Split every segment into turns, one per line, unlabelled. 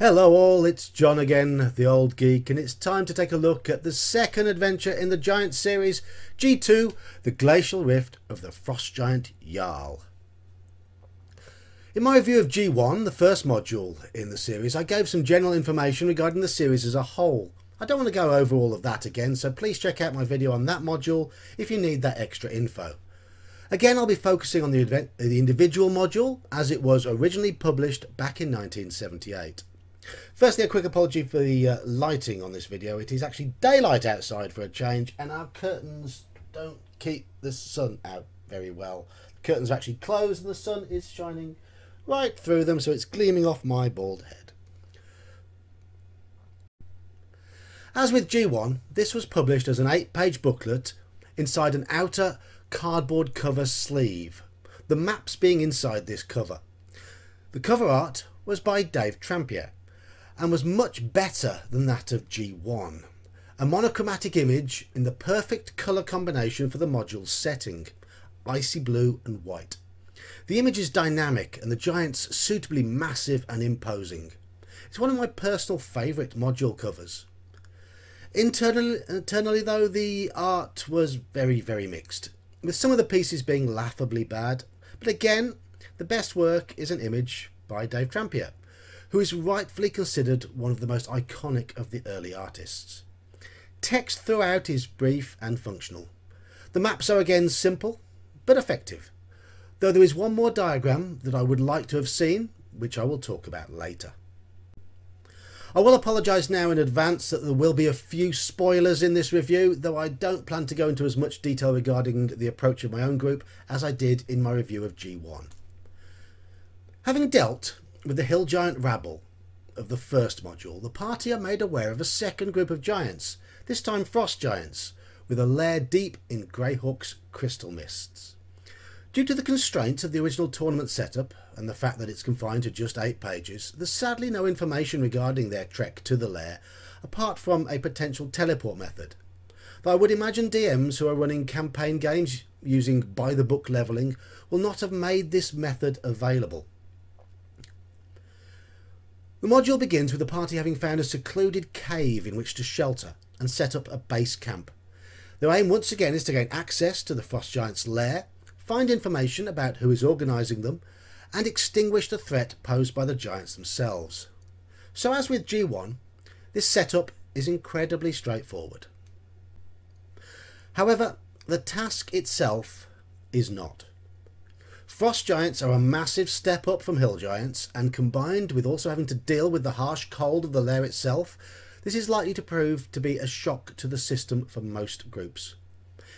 Hello all, it's John again, the old geek, and it's time to take a look at the second adventure in the Giant series, G2, the Glacial Rift of the Frost Giant Jarl. In my review of G1, the first module in the series, I gave some general information regarding the series as a whole. I don't want to go over all of that again, so please check out my video on that module if you need that extra info. Again, I'll be focusing on the individual module as it was originally published back in 1978. Firstly, a quick apology for the lighting on this video. It is actually daylight outside for a change, and our curtains don't keep the sun out very well. The curtains are actually closed and the sun is shining right through them, so it's gleaming off my bald head. As with G1, this was published as an 8-page booklet inside an outer cardboard cover sleeve, the maps being inside this cover. The cover art was by Dave Trampier and was much better than that of G1. A monochromatic image in the perfect colour combination for the module's setting, icy blue and white. The image is dynamic and the giants suitably massive and imposing. It's one of my personal favourite module covers. Internally though, the art was very mixed, with some of the pieces being laughably bad, but again, the best work is an image by Dave Trampier, who is rightfully considered one of the most iconic of the early artists. Text throughout is brief and functional. The maps are again simple, but effective, though there is one more diagram that I would like to have seen, which I will talk about later. I will apologise now in advance that there will be a few spoilers in this review, though I don't plan to go into as much detail regarding the approach of my own group as I did in my review of G1. Having dealt with the hill giant rabble of the first module, the party are made aware of a second group of giants, this time frost giants, with a lair deep in Greyhawk's Crystalmists. Due to the constraints of the original tournament setup and the fact that it's confined to just 8 pages, there's sadly no information regarding their trek to the lair apart from a potential teleport method, though I would imagine DMs who are running campaign games using by-the-book levelling will not have made this method available. The module begins with the party having found a secluded cave in which to shelter and set up a base camp. Their aim once again is to gain access to the Frost Giant's lair, find information about who is organising them, and extinguish the threat posed by the giants themselves. So as with G1, this setup is incredibly straightforward. However, the task itself is not. Frost giants are a massive step up from hill giants, and combined with also having to deal with the harsh cold of the lair itself, this is likely to prove to be a shock to the system for most groups,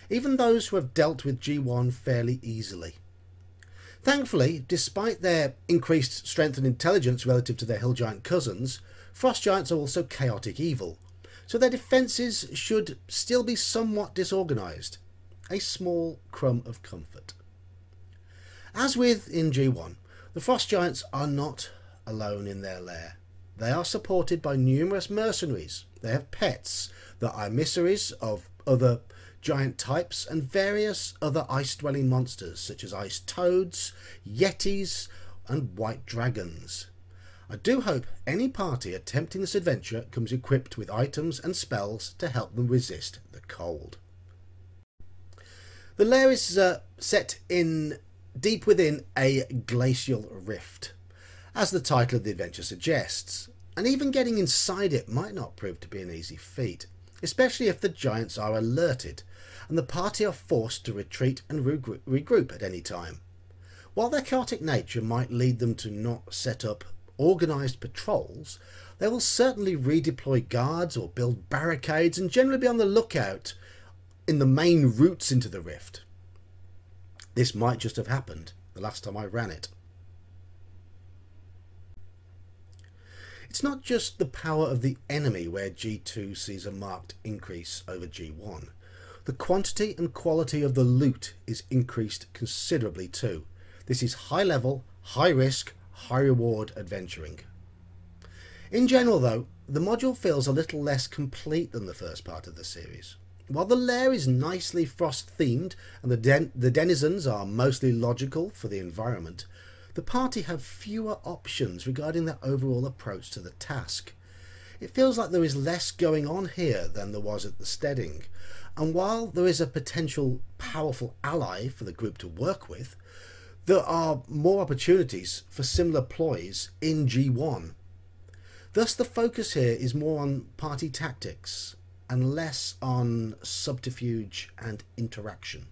even those who have dealt with G1 fairly easily. Thankfully, despite their increased strength and intelligence relative to their hill giant cousins, frost giants are also chaotic evil, so their defences should still be somewhat disorganised. A small crumb of comfort. As with in G1, the frost giants are not alone in their lair. They are supported by numerous mercenaries. They have pets that are emissaries of other giant types and various other ice-dwelling monsters such as ice toads, yetis and white dragons. I do hope any party attempting this adventure comes equipped with items and spells to help them resist the cold. The lair is set in deep within a glacial rift, as the title of the adventure suggests, and even getting inside it might not prove to be an easy feat, especially if the giants are alerted and the party are forced to retreat and regroup at any time. While their chaotic nature might lead them to not set up organised patrols, they will certainly redeploy guards or build barricades and generally be on the lookout in the main routes into the rift. This might just have happened the last time I ran it. It's not just the power of the enemy where G2 sees a marked increase over G1. The quantity and quality of the loot is increased considerably too. This is high level, high risk, high reward adventuring. In general though, the module feels a little less complete than the first part of the series. While the lair is nicely frost themed and the denizens are mostly logical for the environment, the party have fewer options regarding their overall approach to the task. It feels like there is less going on here than there was at the steading, and while there is a potential powerful ally for the group to work with, there are more opportunities for similar ploys in G1. Thus the focus here is more on party tactics and less on subterfuge and interaction.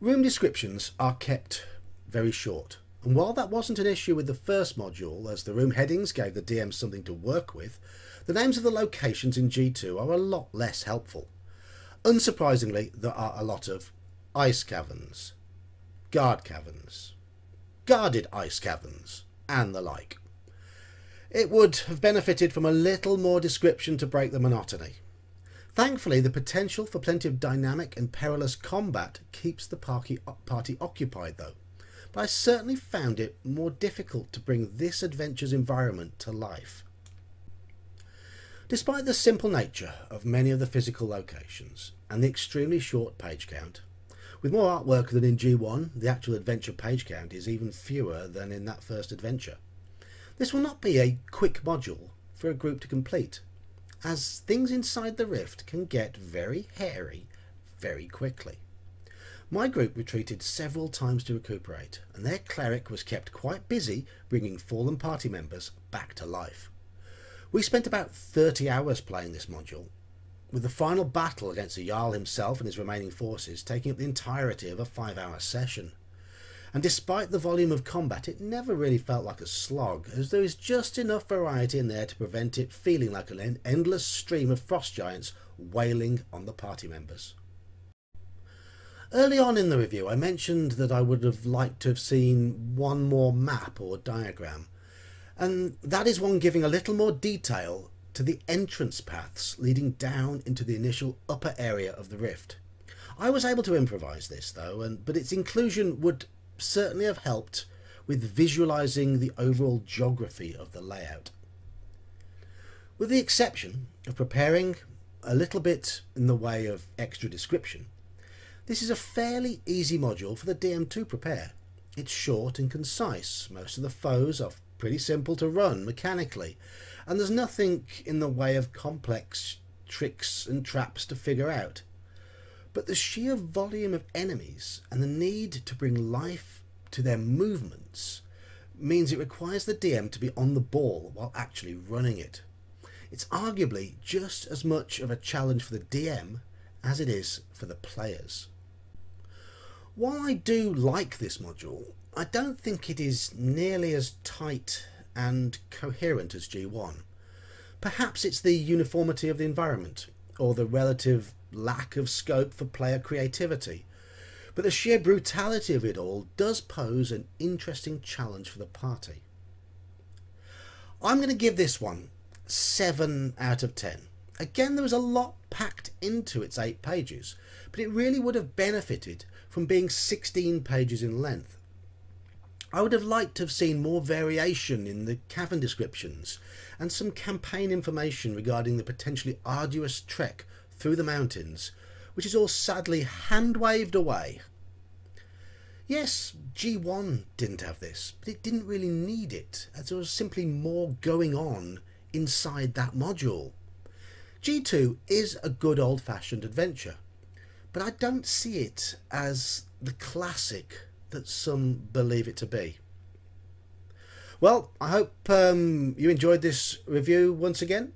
Room descriptions are kept very short, and while that wasn't an issue with the first module, as the room headings gave the DM something to work with, the names of the locations in G2 are a lot less helpful. Unsurprisingly, there are a lot of ice caverns, guard caverns, guarded ice caverns, and the like. It would have benefited from a little more description to break the monotony. Thankfully, the potential for plenty of dynamic and perilous combat keeps the party occupied though, but I certainly found it more difficult to bring this adventure's environment to life. Despite the simple nature of many of the physical locations and the extremely short page count, with more artwork than in G1, the actual adventure page count is even fewer than in that first adventure. This will not be a quick module for a group to complete, as things inside the rift can get very hairy very quickly. My group retreated several times to recuperate, and their cleric was kept quite busy bringing fallen party members back to life. We spent about 30 hours playing this module, with the final battle against the Jarl himself and his remaining forces taking up the entirety of a 5-hour session. And despite the volume of combat, it never really felt like a slog, as there is just enough variety in there to prevent it feeling like an endless stream of frost giants wailing on the party members. Early on in the review, I mentioned that I would have liked to have seen one more map or diagram, and that is one giving a little more detail to the entrance paths leading down into the initial upper area of the rift. I was able to improvise this though, but its inclusion would certainly have helped with visualizing the overall geography of the layout. With the exception of preparing a little bit in the way of extra description, this is a fairly easy module for the DM to prepare. It's short and concise, most of the foes are pretty simple to run mechanically, and there's nothing in the way of complex tricks and traps to figure out. But the sheer volume of enemies and the need to bring life to their movements means it requires the DM to be on the ball while actually running it. It's arguably just as much of a challenge for the DM as it is for the players. While I do like this module, I don't think it is nearly as tight and coherent as G1. Perhaps it's the uniformity of the environment, or the relative lack of scope for player creativity, but the sheer brutality of it all does pose an interesting challenge for the party. I'm going to give this one 7 out of 10. Again, there was a lot packed into its 8 pages, but it really would have benefited from being 16 pages in length. I would have liked to have seen more variation in the cavern descriptions and some campaign information regarding the potentially arduous trek through the mountains, which is all sadly hand-waved away. Yes, G1 didn't have this, but it didn't really need it, as there was simply more going on inside that module. G2 is a good old-fashioned adventure, but I don't see it as the classic that some believe it to be. Well, I hope you enjoyed this review once again.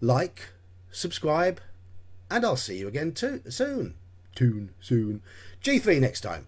Like, subscribe, and I'll see you again soon. G3 next time.